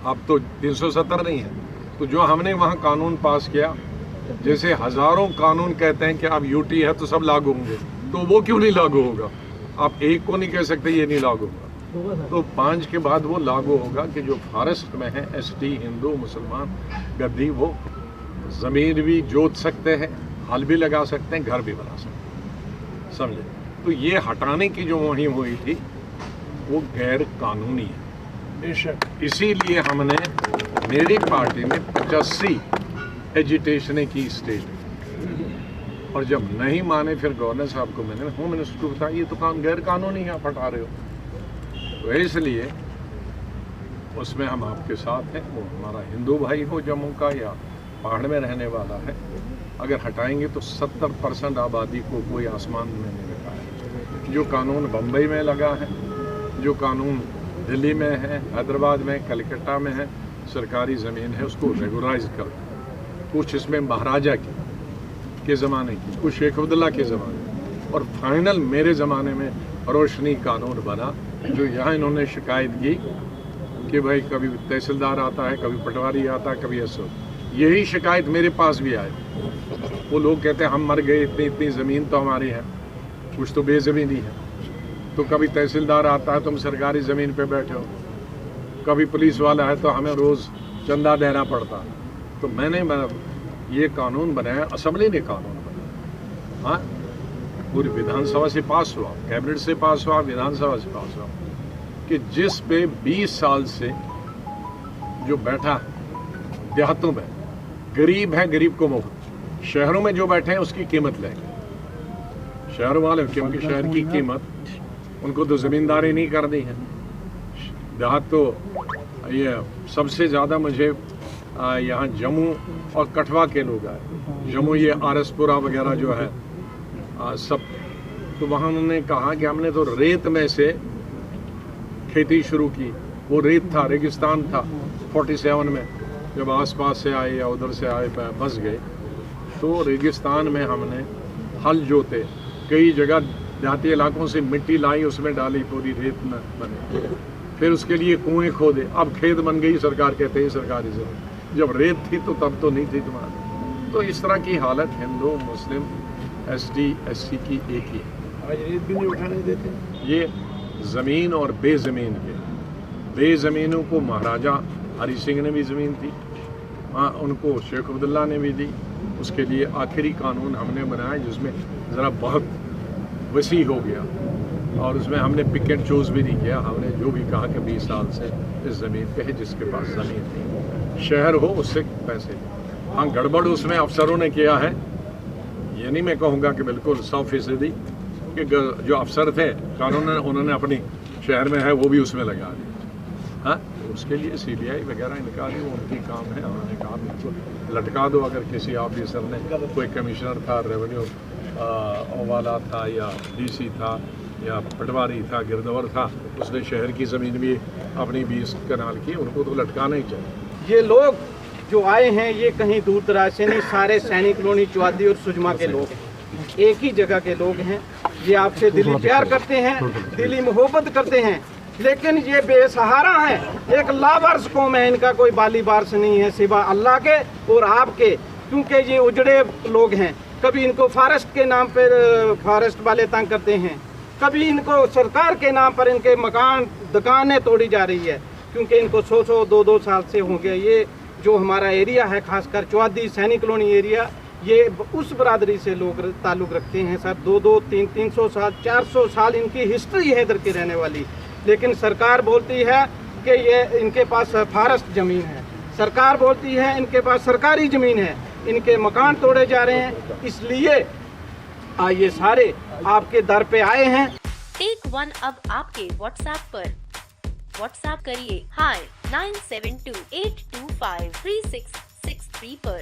अब तो 370 नहीं है। तो जो हमने वहाँ कानून पास किया, जैसे हजारों कानून कहते हैं कि अब यूटी है तो सब लागू होंगे, तो वो क्यों नहीं लागू होगा? आप एक को नहीं कह सकते ये नहीं लागू होगा। तो 5 के बाद वो लागू होगा कि जो फॉरेस्ट में है, एसटी, हिंदू, मुसलमान, गद्दी, वो ज़मीन भी जोत सकते हैं, हल भी लगा सकते हैं, घर भी बना सकते हैं, समझे? तो ये हटाने की जो मुहिम हुई थी वो गैर कानूनी है। इसीलिए हमने, मेरी पार्टी ने 85 एजिटेशनें की स्टेट, और जब नहीं माने फिर गवर्नर साहब को मैंने होम मिनिस्टर को बताया ये तो काम गैर कानूनी है, आप हटा रहे हो। तो इसलिए उसमें हम आपके साथ हैं। वो हमारा हिंदू भाई हो जम्मू का या पहाड़ में रहने वाला है, अगर हटाएंगे तो 70% आबादी को कोई आसमान में नहीं रखा है। जो कानून बम्बई में लगा है, जो कानून दिल्ली में है, हैदराबाद में, कलकत्ता में है, सरकारी ज़मीन है, उसको रेगुलाइज कर, कुछ इसमें महाराजा के ज़माने की, कुछ शेख अब्दुल्ला के ज़माने, और फाइनल मेरे ज़माने में रोशनी कानून बना। जो यहाँ इन्होंने शिकायत की कि भाई कभी तहसीलदार आता है, कभी पटवारी आता है, कभी ऐसा, यही शिकायत मेरे पास भी आए। वो लोग कहते हैं हम मर गए, इतनी इतनी ज़मीन तो हमारी है, कुछ तो बेज़मीनी है। तो कभी तहसीलदार आता है, तुम सरकारी ज़मीन पे बैठे हो, कभी पुलिस वाला है तो हमें रोज़ चंदा देना पड़ता। तो मैंने ये कानून बनाया, असेंबली ने कानून बनाया, हाँ, पूरी विधानसभा से पास हुआ, कैबिनेट से पास हुआ, विधानसभा से पास हुआ, कि जिस पे 20 साल से जो बैठा देहातों में, गरीब है, गरीब को मुफ्त, शहरों में जो बैठे हैं उसकी कीमत लेंगे शहरों वाले, क्योंकि शहर की कीमत उनको तो ज़मींदारी नहीं करनी है। देहात तो ये सबसे ज़्यादा मुझे यहाँ जम्मू और कठवा के लोग आए। जम्मू ये आरसपुरा वगैरह जो है सब, तो वहाँ उन्होंने कहा कि हमने तो रेत में से खेती शुरू की। वो रेत था, रेगिस्तान था 47 में, जब आसपास से आए या उधर से आए बस गए, तो रेगिस्तान में हमने हल जोते, कई जगह देहाती इलाकों से मिट्टी लाई, उसमें डाली, पूरी रेत में बने, फिर उसके लिए कुएं खोदे, अब खेत बन गई, सरकार कहते हैं सरकारी ज़मीन। जब रेत थी तो तब तो नहीं थी तुम्हारी। तो इस तरह की हालत हिंदू, मुस्लिम, एसटी, एससी की एक ही है। आज रेत भी नहीं उठाने देते। ये ज़मीन और बेज़मीन के, बेज़मीनों को महाराजा हरी सिंह ने भी ज़मीन दी, हाँ, उनको शेख अब्दुल्ला ने भी दी। उसके लिए आखिरी कानून हमने बनाया जिसमें ज़रा बहुत वसी हो गया, और उसमें हमने पिक एंड चूज़ भी नहीं किया। हमने जो भी कहा कि 20 साल से इस ज़मीन पे है, जिसके पास ज़मीन नहीं, शहर हो उससे पैसे। हाँ, गड़बड़ उसमें अफसरों ने किया है, ये नहीं मैं कहूँगा कि बिल्कुल 100%, कि जो अफसर थे कानून उन्होंने अपनी शहर में है वो भी उसमें लगा दिया। हाँ, उसके लिए CBI वगैरह इनका भी उनकी काम है। उन्होंने कहा बिल्कुल लटका दो, अगर किसी ऑफिसर ने, कोई कमिश्नर था, रेवेन्यू वाला था, या DC था, या पटवारी था, गिरदवर था, उसने शहर की ज़मीन भी अपनी 20 कनाल की, उनको तो लटकाना ही चाहिए। ये लोग जो आए हैं ये कहीं दूर दराज से नहीं, सारे सैनिक कॉलोनी, चौहदी और सुजमा के लोग हैं, एक ही जगह के लोग हैं। ये आपसे दिली प्यार करते हैं, दिली मोहब्बत करते हैं, लेकिन ये बेसहारा हैं। एक लावारिस कौम है, इनका कोई बाली वारिस नहीं है सिवा अल्लाह के और आपके, क्योंकि ये उजड़े लोग हैं। कभी इनको फॉरेस्ट के नाम पर फॉरेस्ट वाले तंग करते हैं, कभी इनको सरकार के नाम पर इनके मकान, दुकानें तोड़ी जा रही है, क्योंकि इनको 100 200 साल से हो गया। ये जो हमारा एरिया है, खासकर चौहदी सैनिक कॉलोनी एरिया, ये उस बरादरी से लोग ताल्लुक़ रखते हैं सर। 200 300 साल 400 साल इनकी हिस्ट्री है इधर की रहने वाली, लेकिन सरकार बोलती है कि ये इनके पास फॉरेस्ट ज़मीन है, सरकार बोलती है इनके पास सरकारी ज़मीन है, इनके मकान तोड़े जा रहे हैं। इसलिए ये सारे आपके दर पे आए हैं। टेक वन अब आपके WhatsApp पर। WhatsApp करिए hi 9728253663 पर।